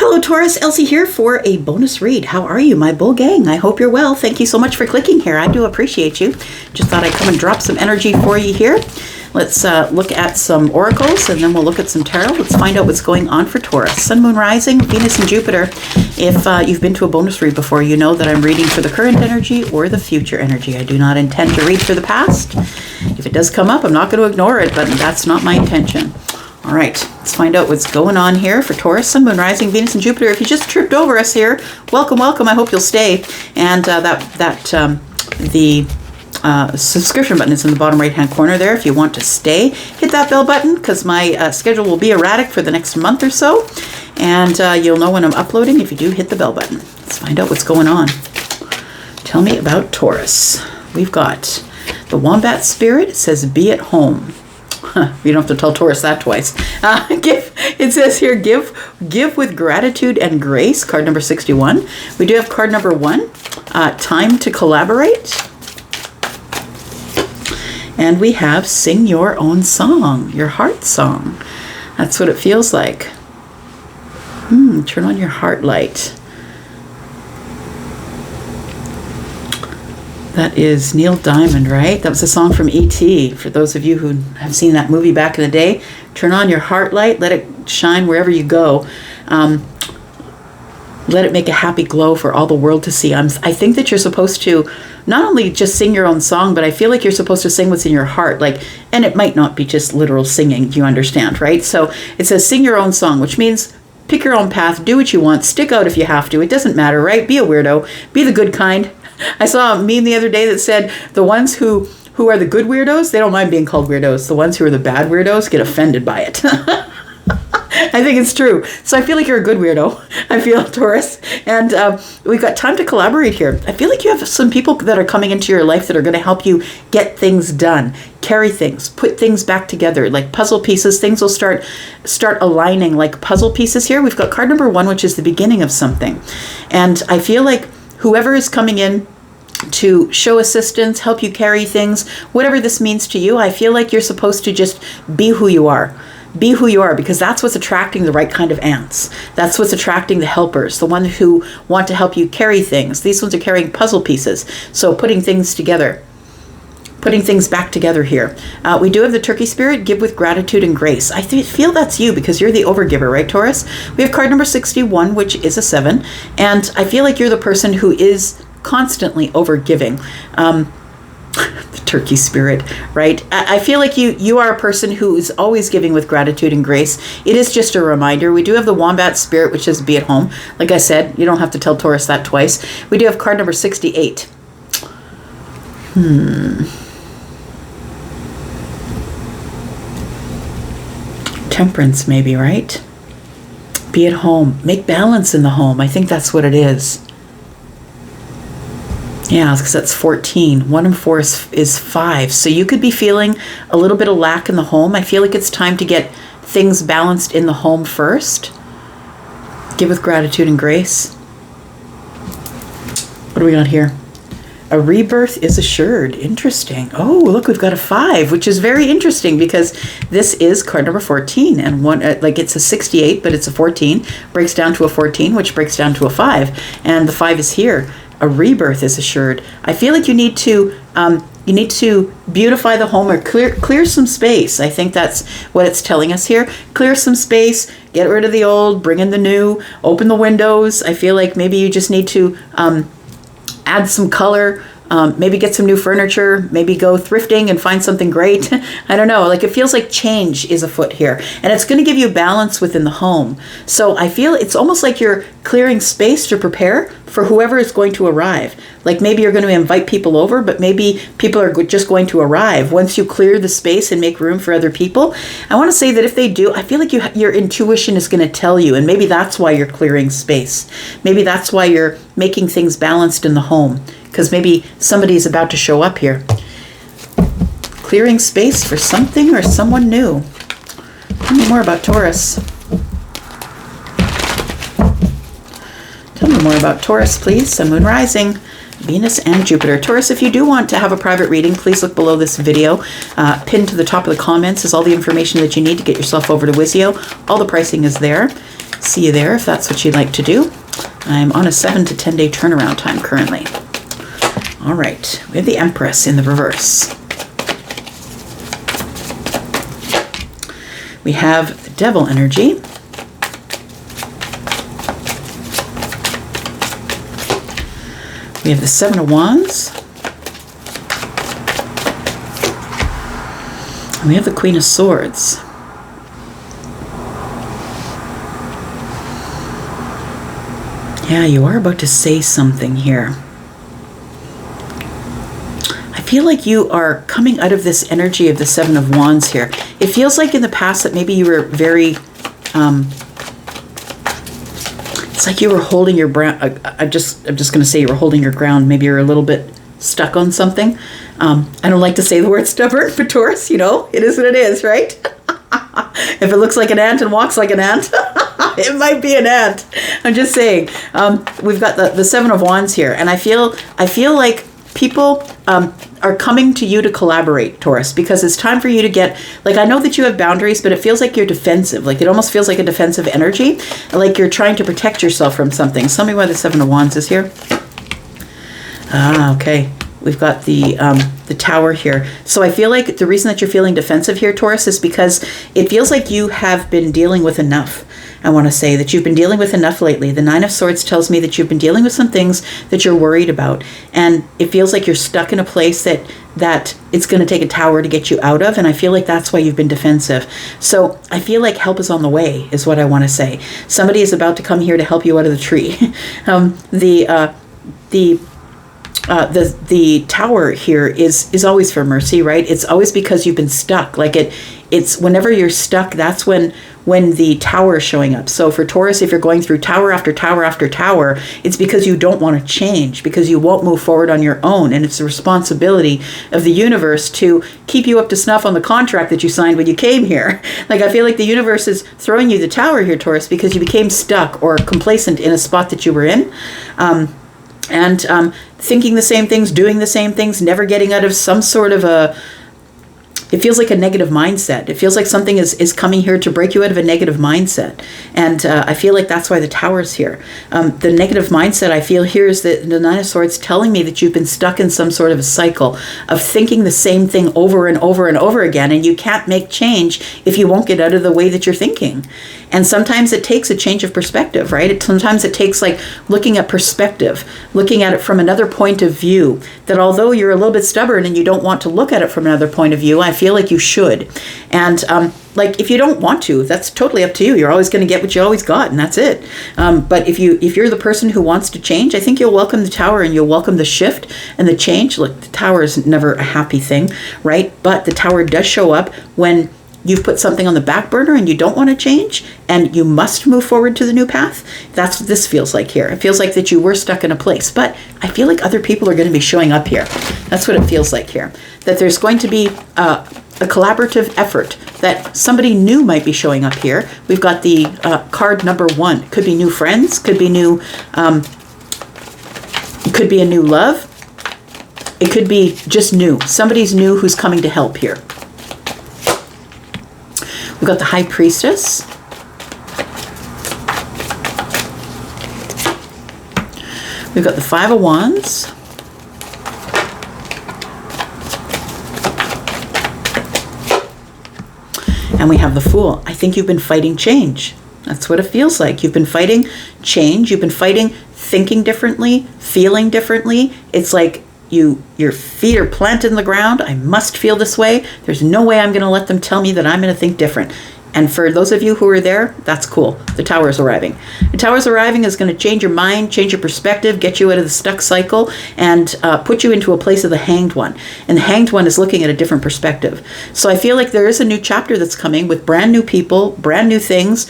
Hello Taurus, Elsie here for a bonus read. How are you, my bull gang? I hope you're well. Thank you so much for clicking here. I do appreciate you. Just thought I'd come and drop some energy for you here. Let's look at some oracles and then we'll look at some tarot. Let's find out what's going on for Taurus. Sun, Moon, Rising, Venus, and Jupiter. If you've been to a bonus read before, you know that I'm reading for the current energy or the future energy. I do not intend to read for the past. If it does come up, I'm not going to ignore it, but that's not my intention. All right, let's find out what's going on here for Taurus, Sun, Moon, Rising, Venus, and Jupiter. If you just tripped over us here, welcome, welcome. I hope you'll stay. And the subscription button is in the bottom right-hand corner there. If you want to stay, hit that bell button because my schedule will be erratic for the next month or so. And you'll know when I'm uploading if you do hit the bell button. Let's find out what's going on. Tell me about Taurus. We've got the Wombat Spirit. It says, be at home. You don't have to tell Taurus that twice. It says here, give with gratitude and grace, card number 61. We do have card number 1, time to collaborate. And we have sing your own song, your heart song. That's what it feels like. Turn on your heart light. That is Neil Diamond, right? That was a song from E.T. For those of you who have seen that movie back in the day, turn on your heart light, let it shine wherever you go. Let it make a happy glow for all the world to see. I think that you're supposed to not only just sing your own song, but I feel like you're supposed to sing what's in your heart. And it might not be just literal singing, you understand, right? So it says sing your own song, which means pick your own path, do what you want, stick out if you have to. It doesn't matter, right? Be a weirdo, be the good kind. I saw a meme the other day that said the ones who are the good weirdos, they don't mind being called weirdos. The ones who are the bad weirdos get offended by it. I think it's true. So I feel like you're a good weirdo. I feel, Taurus. And we've got time to collaborate here. I feel like you have some people that are coming into your life that are going to help you get things done, carry things, put things back together, like puzzle pieces. Things will start aligning like puzzle pieces here. We've got card number 1, which is the beginning of something. And I feel like whoever is coming in to show assistance, help you carry things, whatever this means to you, I feel like you're supposed to just be who you are. Be who you are, because that's what's attracting the right kind of ants. That's what's attracting the helpers, the ones who want to help you carry things. These ones are carrying puzzle pieces. So putting things together, putting things back together here. We do have the Turkey Spirit, give with gratitude and grace. I feel that's you because you're the overgiver, right, Taurus? We have card number 61, which is a 7. And I feel like you're the person who is constantly overgiving. The Turkey Spirit, right? I feel like you are a person who is always giving with gratitude and grace. It is just a reminder. We do have the Wombat Spirit, which is be at home. Like I said, you don't have to tell Taurus that twice. We do have card number 68. Temperance, maybe, right? Be at home. Make balance in the home. I think that's what it is. Yeah, because that's 14. 1 and 4 is 5. So you could be feeling a little bit of lack in the home. I feel like it's time to get things balanced in the home first. Give with gratitude and grace. What do we got here? A rebirth is assured. Interesting. Oh, look, we've got a 5, which is very interesting because this is card number 14. And one, it's a 68, but it's a 14. Breaks down to a 14, which breaks down to a 5. And the 5 is here. A rebirth is assured. I feel like you need to beautify the home or clear some space. I think that's what it's telling us here. Clear some space, get rid of the old, bring in the new, open the windows. I feel like maybe you just need to add some color, maybe get some new furniture, maybe go thrifting and find something great. I don't know, it feels like change is afoot here and it's going to give you balance within the home. So I feel it's almost like you're clearing space to prepare for whoever is going to arrive. Like maybe you're going to invite people over, but maybe people are just going to arrive. Once you clear the space and make room for other people, I want to say that if they do, I feel like your intuition is going to tell you, and maybe that's why you're clearing space. Maybe that's why you're making things balanced in the home, because maybe somebody's about to show up here. Clearing space for something or someone new. Tell me more about Taurus. Tell me more about Taurus, please. Sun, Moon, Rising, Venus, and Jupiter. Taurus, if you do want to have a private reading, please look below this video. Pinned to the top of the comments is all the information that you need to get yourself over to Wizio. All the pricing is there. see you there if that's what you'd like to do. I'm on a 7 to 10 day turnaround time currently. All right, we have the Empress in the reverse. We have the Devil energy. We have the Seven of Wands. And we have the Queen of Swords. Yeah, you are about to say something here. I feel like you are coming out of this energy of the Seven of Wands here. It feels like in the past that maybe you were very, it's like you were holding your ground. I'm just going to say you were holding your ground. Maybe you're a little bit stuck on something. I don't like to say the word stubborn for Taurus, you know, it is what it is, right? If it looks like an ant and walks like an ant, it might be an ant. I'm just saying, we've got the Seven of Wands here, and I feel like people are coming to you to collaborate, Taurus, because it's time for you to get, like, I know that you have boundaries, but it feels like you're defensive. Like, it almost feels like a defensive energy, like you're trying to protect yourself from something. Tell me why the Seven of Wands is here. Okay. We've got the Tower here. So I feel like the reason that you're feeling defensive here, Taurus, is because it feels like you have been dealing with enough. I want to say that you've been dealing with enough lately. The Nine of Swords tells me that you've been dealing with some things that you're worried about. And it feels like you're stuck in a place that it's going to take a tower to get you out of. And I feel like that's why you've been defensive. So I feel like help is on the way, is what I want to say. Somebody is about to come here to help you out of the tree. The Tower here is always for mercy, right? It's always because you've been stuck. Like it's whenever you're stuck, that's when the Tower is showing up. So for Taurus, if you're going through tower after tower after tower, it's because you don't want to change, because you won't move forward on your own. And it's the responsibility of the universe to keep you up to snuff on the contract that you signed when you came here. Like, I feel like the universe is throwing you the Tower here, Taurus, because you became stuck or complacent in a spot that you were in. Thinking the same things, doing the same things, never getting out of some sort of it feels like a negative mindset. It feels like something is coming here to break you out of a negative mindset. And I feel like that's why the Tower's here. The negative mindset I feel here is that the Nine of Swords telling me that you've been stuck in some sort of a cycle of thinking the same thing over and over and over again. And you can't make change if you won't get out of the way that you're thinking. And sometimes it takes a change of perspective, right? Sometimes it takes like looking at perspective, looking at it from another point of view, that although you're a little bit stubborn and you don't want to look at it from another point of view, I feel like you should. And like, if you don't want to, that's totally up to you. You're always going to get what you always got, and that's it. But if you're the person who wants to change, I think you'll welcome the Tower and you'll welcome the shift and the change. Look, the Tower is never a happy thing, right? But the Tower does show up when you've put something on the back burner and you don't want to change and you must move forward to the new path. That's what this feels like here. It feels like that you were stuck in a place, but I feel like other people are going to be showing up here. That's what it feels like here. That there's going to be a collaborative effort, that somebody new might be showing up here. We've got the card number 1. Could be new friends, could be new, could be a new love. It could be just new. Somebody's new who's coming to help here. We've got the High Priestess. We've got the Five of Wands. And we have the Fool. I think you've been fighting change. That's what it feels like. You've been fighting change. You've been fighting thinking differently, feeling differently. It's like your feet are planted in the ground. I must feel this way. There's no way I'm going to let them tell me that I'm going to think different. And for those of you who are there, that's cool. The Tower's arriving. The Tower's arriving is going to change your mind, change your perspective, get you out of the stuck cycle, and put you into a place of the Hanged One. And the Hanged One is looking at a different perspective. So I feel like there is a new chapter that's coming with brand new people, brand new things.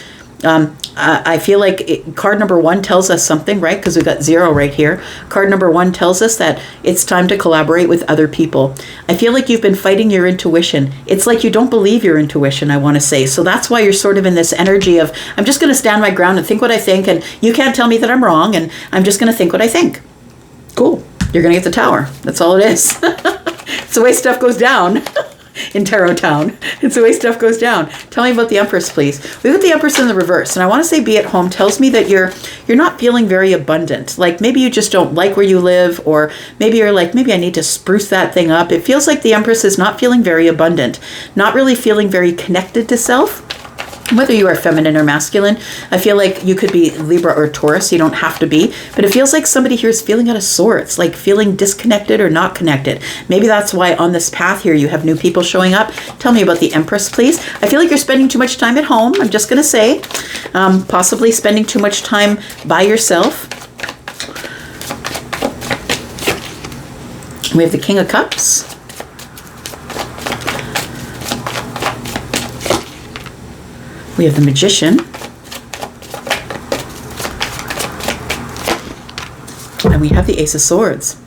I feel like card number 1 tells us something, right? Because we've got 0 right here. Card number 1 tells us that it's time to collaborate with other people. I feel like you've been fighting your intuition. It's like you don't believe your intuition, I want to say. So that's why you're sort of in this energy of, I'm just going to stand my ground and think what I think, and you can't tell me that I'm wrong, and I'm just going to think what I think. Cool. You're going to get the Tower. That's all it is. It's the way stuff goes down. in Tarot Town. It's the way stuff goes down. Tell me about the Empress, please. We got the Empress in the reverse, and I want to say be at home tells me that you're not feeling very abundant. Like maybe you just don't like where you live, or maybe you're like, maybe I need to spruce that thing up. It feels like the Empress is not feeling very abundant, not really feeling very connected to self. Whether you are feminine or masculine, I feel like you could be Libra or Taurus. You don't have to be, but it feels like somebody here is feeling out of sorts, like feeling disconnected or not connected. Maybe that's why on this path here you have new people showing up. Tell me about the Empress, please. I feel like you're spending too much time at home. I'm just going to say, possibly spending too much time by yourself. We have the King of Cups. We have the Magician. And we have the Ace of Swords.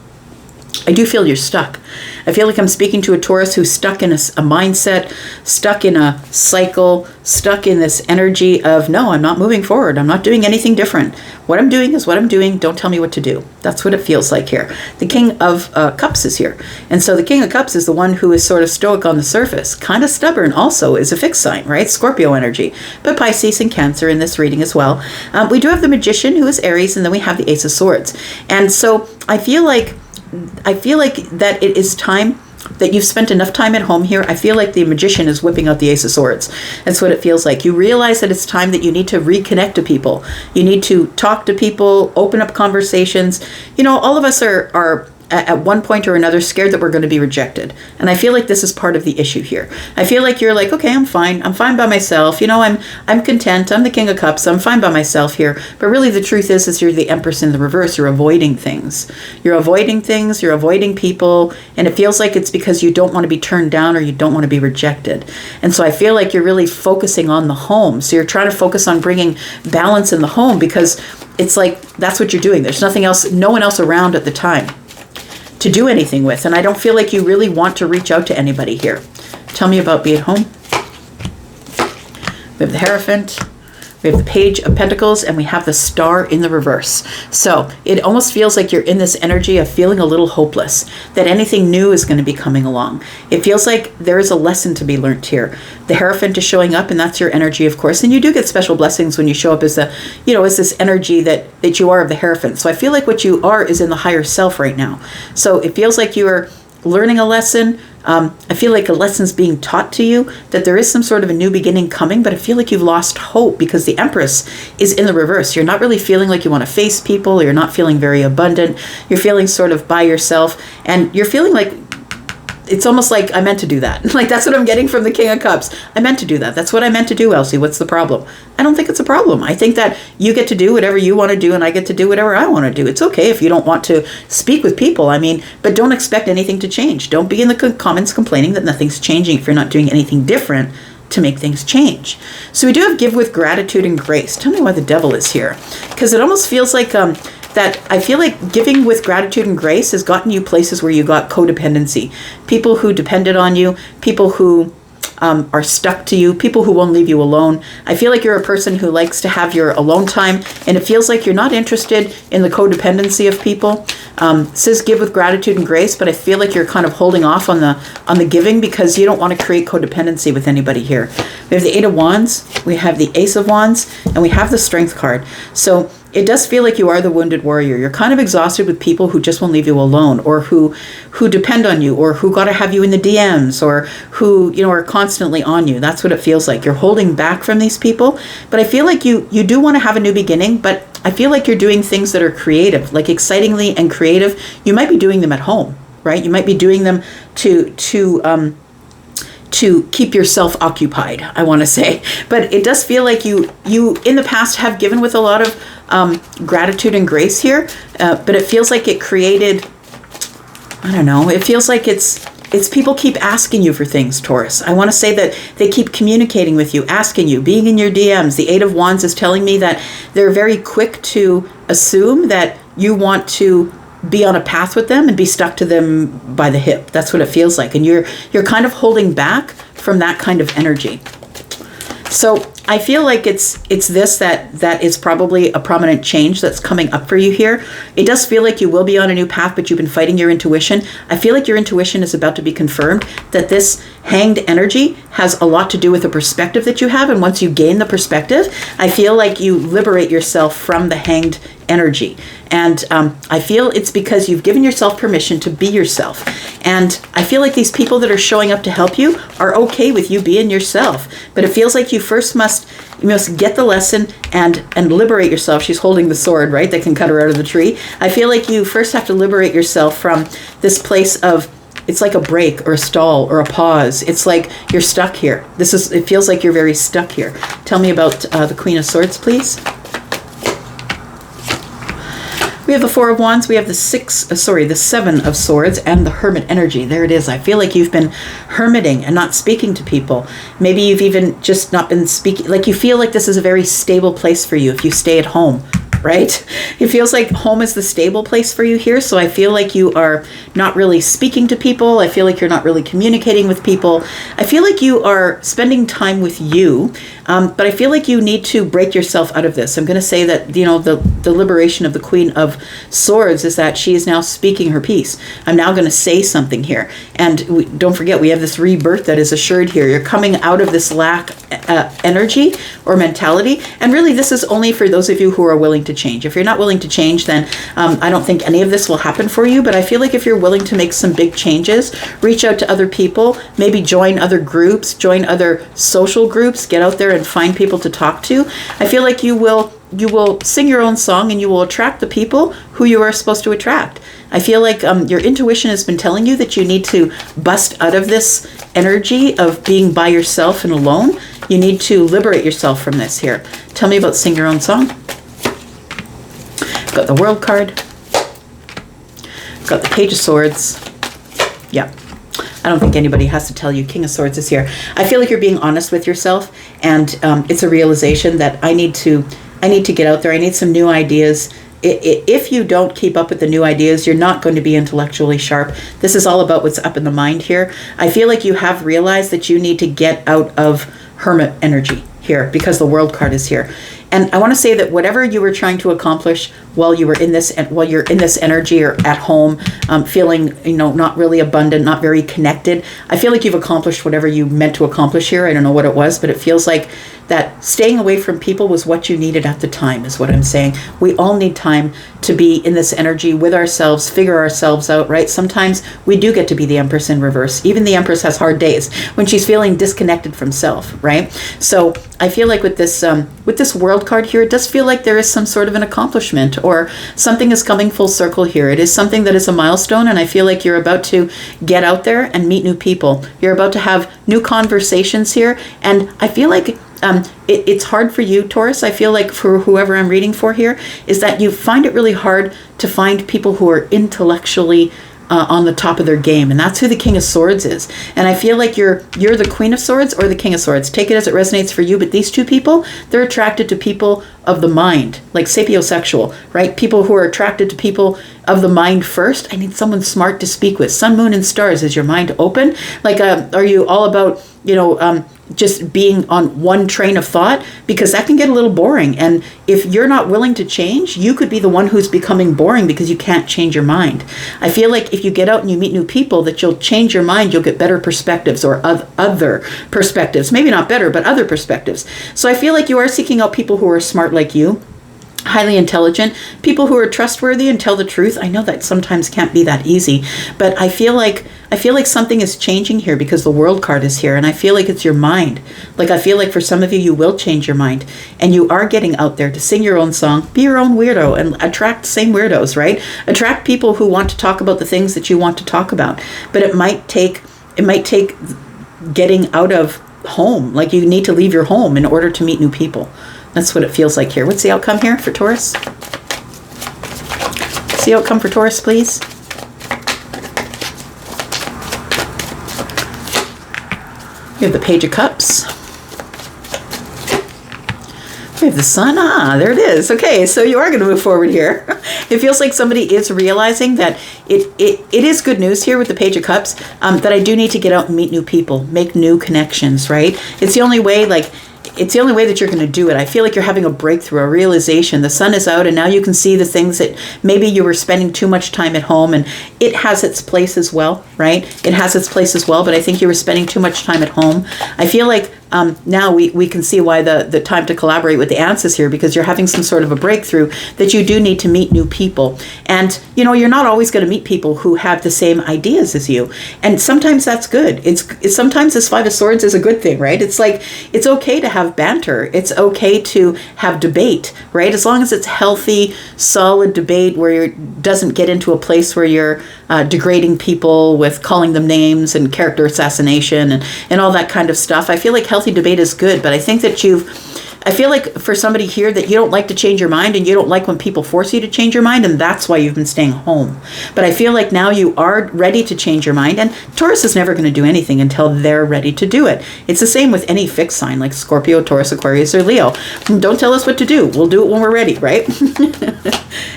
I do feel you're stuck. I feel like I'm speaking to a Taurus who's stuck in a mindset, stuck in a cycle, stuck in this energy of, no, I'm not moving forward. I'm not doing anything different. What I'm doing is what I'm doing. Don't tell me what to do. That's what it feels like here. The King of Cups is here. And so the King of Cups is the one who is sort of stoic on the surface. Kind of stubborn also is a fixed sign, right? Scorpio energy. But Pisces and Cancer in this reading as well. We do have the Magician who is Aries, and then we have the Ace of Swords. And so I feel like that it is time that you've spent enough time at home here. I feel like the Magician is whipping out the Ace of Swords. That's what it feels like. You realize that it's time that you need to reconnect to people. You need to talk to people, open up conversations. You know, all of us are at one point or another scared that we're going to be rejected. And I feel like this is part of the issue here. I feel like you're like, okay, I'm fine by myself. You know, I'm content. I'm the King of Cups. I'm fine by myself here. But really the truth is you're the Empress in the reverse. You're avoiding things. You're avoiding things. You're avoiding people. And it feels like it's because you don't want to be turned down or you don't want to be rejected. And so I feel like you're really focusing on the home. So you're trying to focus on bringing balance in the home because it's like, that's what you're doing. There's nothing else, no one else around at the time to do anything with. And I don't feel like you really want to reach out to anybody here. Tell me about Be at Home. We have the Hierophant. We have the Page of Pentacles, and we have the Star in the reverse. So it almost feels like you're in this energy of feeling a little hopeless, that anything new is going to be coming along. It feels like there is a lesson to be learned here. The Hierophant is showing up, and that's your energy, of course. And you do get special blessings when you show up as a, you know, as this energy that you are of the Hierophant. So I feel like what you are is in the higher self right now. So it feels like you are learning a lesson. I feel like a lesson's being taught to you, that there is some sort of a new beginning coming, but I feel like you've lost hope because the Empress is in the reverse. You're not really feeling like you want to face people. You're not feeling very abundant. You're feeling sort of by yourself, and you're feeling like it's almost like I meant to do that. Like that's what I'm getting from the King of Cups. I meant to do that. That's what I meant to do, Elsie. What's the problem? I don't think it's a problem. I think that you get to do whatever you want to do and I get to do whatever I want to do. It's okay if you don't want to speak with people. I mean, but don't expect anything to change. Don't be in the comments complaining that nothing's changing if you're not doing anything different to make things change. So we do have Give with Gratitude and Grace. Tell me why the Devil is here. Because it almost feels like that I feel like giving with gratitude and grace has gotten you places where you got codependency. People who depended on you, people who are stuck to you, people who won't leave you alone. I feel like you're a person who likes to have your alone time, and it feels like you're not interested in the codependency of people. It says give with gratitude and grace, but I feel like you're kind of holding off on the giving because you don't want to create codependency with anybody here. We have the Eight of Wands, we have the Ace of Wands, and we have the Strength card. So it does feel like you are the wounded warrior. You're kind of exhausted with people who just won't leave you alone, or who depend on you, or who got to have you in the DMs, or who, you know, are constantly on you. That's what it feels like. You're holding back from these people, but I feel like you do want to have a new beginning, but I feel like you're doing things that are creative, like excitingly and creative. You might be doing them at home, right? You might be doing them to keep yourself occupied, I want to say. But it does feel like you in the past have given with a lot of gratitude and grace here, but it feels like it created, I don't know, it feels like it's people keep asking you for things, Taurus. I want to say that they keep communicating with you, asking you, being in your DMs. The Eight of Wands is telling me that they're very quick to assume that you want to be on a path with them and be stuck to them by the hip. That's what it feels like. And you're kind of holding back from that kind of energy. So I feel like it's this that is probably a prominent change that's coming up for you here. It does feel like you will be on a new path, but you've been fighting your intuition. I feel like your intuition is about to be confirmed, that this hanged energy has a lot to do with the perspective that you have. And once you gain the perspective, I feel like you liberate yourself from the hanged energy. And I feel it's because you've given yourself permission to be yourself. And I feel like these people that are showing up to help you are okay with you being yourself. But it feels like you first must get the lesson and liberate yourself. She's holding the sword, right, that can cut her out of the tree. I feel like you first have to liberate yourself from this place of, it's like a break or a stall or a pause. It's like you're stuck here. It feels like you're very stuck here. Tell me about the Queen of Swords, please. We have the Four of Wands, we have the Seven of Swords, and the Hermit energy. There it is. I feel like you've been hermiting and not speaking to people. Maybe you've even just not been speaking, like you feel like this is a very stable place for you if you stay at home, right? It feels like home is the stable place for you here. So I feel like you are not really speaking to people. I feel like you're not really communicating with people. I feel like you are spending time with you. But I feel like you need to break yourself out of this. I'm going to say that, the liberation of the Queen of Swords is that she is now speaking her piece. I'm now going to say something here. And don't forget, we have this rebirth that is assured here. You're coming out of this lack energy or mentality. And really, this is only for those of you who are willing to change. If you're not willing to change, then I don't think any of this will happen for you. But I feel like if you're willing to make some big changes, reach out to other people, maybe join other groups, join other social groups, get out there and find people to talk to. I feel like you will sing your own song and you will attract the people who you are supposed to attract. I feel like your intuition has been telling you that you need to bust out of this energy of being by yourself and alone. You need to liberate yourself from this here. Tell me about sing your own song. Got the World card. Got the Page of Swords. Yeah. I don't think anybody has to tell you. King of Swords is here. I feel like you're being honest with yourself, and it's a realization that I need to get out there. I need some new ideas. If you don't keep up with the new ideas, you're not going to be intellectually sharp. This is all about what's up in the mind here. I feel like you have realized that you need to get out of hermit energy here because the World card is here. And I want to say that whatever you were trying to accomplish while you're in this energy or at home, feeling, not really abundant, not very connected, I feel like you've accomplished whatever you meant to accomplish here. I don't know what it was, but it feels like that staying away from people was what you needed at the time, is what I'm saying. We all need time to be in this energy with ourselves, figure ourselves out, right? Sometimes we do get to be the Empress in reverse. Even the Empress has hard days when she's feeling disconnected from self, right? So I feel like with this World card here, it does feel like there is some sort of an accomplishment or something is coming full circle here. It is something that is a milestone, and I feel like you're about to get out there and meet new people. You're about to have new conversations here, and I feel like it's hard for you, Taurus. I feel like for whoever I'm reading for here, is that you find it really hard to find people who are intellectually on the top of their game, and that's who the King of Swords is. And I feel like you're the Queen of Swords or the King of Swords. Take it as it resonates for you, but these two people, they're attracted to people of the mind, like sapiosexual, right? People who are attracted to people of the mind first. I need someone smart to speak with. Sun, moon, and stars. Is your mind open? Like, are you all about, just being on one train of thought? Because that can get a little boring. And if you're not willing to change, you could be the one who's becoming boring because you can't change your mind. I feel like if you get out and you meet new people, that you'll change your mind, you'll get better perspectives or other perspectives. Maybe not better, but other perspectives. So I feel like you are seeking out people who are smart like you, highly intelligent, people who are trustworthy and tell the truth. I know that sometimes can't be that easy, but I feel like something is changing here because the World card is here, and I feel like it's your mind. Like, I feel like for some of you, you will change your mind, and you are getting out there to sing your own song, be your own weirdo, and attract the same weirdos, right? Attract people who want to talk about the things that you want to talk about. But it might take getting out of home. Like, you need to leave your home in order to meet new people. That's what it feels like here. What's the outcome here for Taurus? What's the outcome for Taurus, please? We have the Page of Cups. We have the Sun. There it is. Okay, so you are going to move forward here. It feels like somebody is realizing that it is good news here with the Page of Cups, that I do need to get out and meet new people, make new connections, right? It's the only way, like, it's the only way that you're going to do it. I feel like you're having a breakthrough, a realization. The sun is out and now you can see the things that maybe you were spending too much time at home, and it has its place as well, right? It has its place as well, but I think you were spending too much time at home. I feel like now we can see why the time to collaborate with the ants is here, because you're having some sort of a breakthrough that you do need to meet new people. And, you know, you're not always going to meet people who have the same ideas as you. And sometimes that's good. It's sometimes this Five of Swords is a good thing, right? It's like, it's okay to have banter. It's okay to have debate, right? As long as it's healthy, solid debate where it doesn't get into a place where you're degrading people with calling them names and character assassination and all that kind of stuff. I feel like healthy debate is good, but I think that I feel like for somebody here that you don't like to change your mind and you don't like when people force you to change your mind, and that's why you've been staying home. But I feel like now you are ready to change your mind, and Taurus is never going to do anything until they're ready to do it. It's the same with any fixed sign like Scorpio, Taurus, Aquarius, or Leo. Don't tell us what to do. We'll do it when we're ready, right?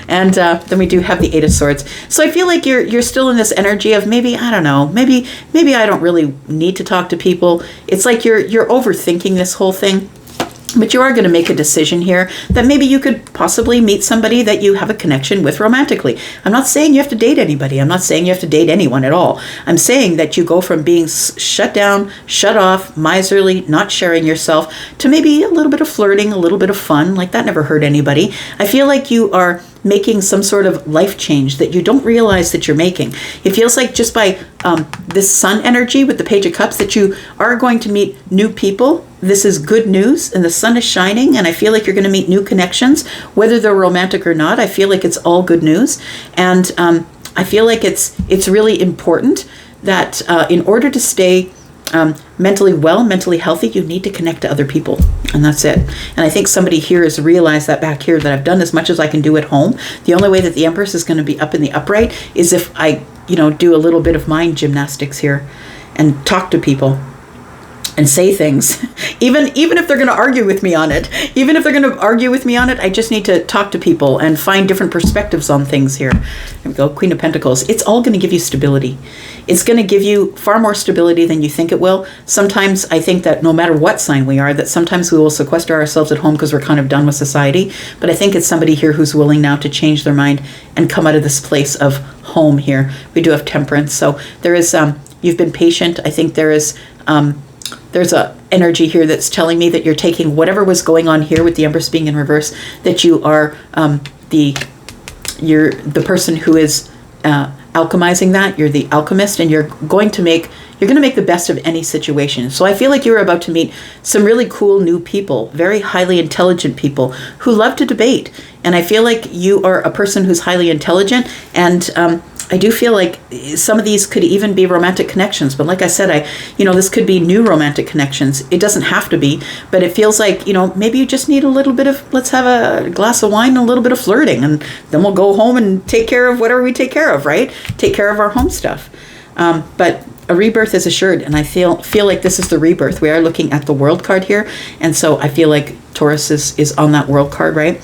And then we do have the Eight of Swords. So I feel like you're still in this energy of maybe, I don't know, maybe I don't really need to talk to people. It's like you're overthinking this whole thing. But you are going to make a decision here that maybe you could possibly meet somebody that you have a connection with romantically. I'm not saying you have to date anybody. I'm not saying you have to date anyone at all. I'm saying that you go from being shut down, shut off, miserly, not sharing yourself, to maybe a little bit of flirting, a little bit of fun. Like that never hurt anybody. I feel like you are making some sort of life change that you don't realize that you're making. It feels like just by this sun energy with the Page of Cups that you are going to meet new people. This is good news, and the sun is shining, and I feel like you're going to meet new connections, whether they're romantic or not. I feel like it's all good news, and I feel like it's really important that in order to stay mentally well, mentally healthy, you need to connect to other people, and that's it. And I think somebody here has realized that back here, that I've done as much as I can do at home. The only way that the Empress is going to be up in the upright is if I, do a little bit of mind gymnastics here and talk to people and say things, even if they're going to argue with me on it. I just need to talk to people and find different perspectives on things here. There we go, Queen of Pentacles. It's all going to give you stability. It's going to give you far more stability than you think it will. Sometimes I think that no matter what sign we are, that sometimes we will sequester ourselves at home because we're kind of done with society. But I think it's somebody here who's willing now to change their mind and come out of this place of home here. We do have Temperance. So there is, you've been patient. I think there's a energy here that's telling me that you're taking whatever was going on here with the Empress being in reverse, that you are you're the person who is alchemizing that. You're the alchemist, and you're going to make the best of any situation. So I feel like you're about to meet some really cool new people, very highly intelligent people who love to debate. And I feel like you are a person who's highly intelligent, and I do feel like some of these could even be romantic connections. But like I said, this could be new romantic connections. It doesn't have to be, but it feels like, maybe you just need a little bit of, let's have a glass of wine and a little bit of flirting, and then we'll go home and take care of whatever we take care of, right? Take care of our home stuff. But a rebirth is assured, and I feel like this is the rebirth. We are looking at the World card here, and so I feel like Taurus is on that World card, right?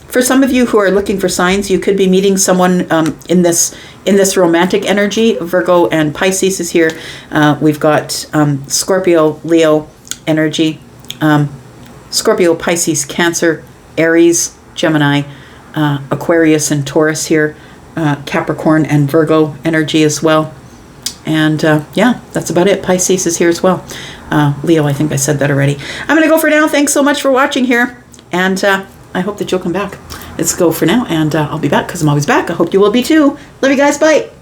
For some of you who are looking for signs, you could be meeting someone in this romantic energy. Virgo and Pisces is here. We've got Scorpio, Leo energy, Scorpio, Pisces, Cancer, Aries, Gemini, Aquarius and Taurus here, Capricorn and Virgo energy as well. And that's about it. Pisces is here as well. Leo, I think I said that already. I'm going to go for now. Thanks so much for watching here. And I hope that you'll come back. Let's go for now, and I'll be back because I'm always back. I hope you will be too. Love you guys. Bye.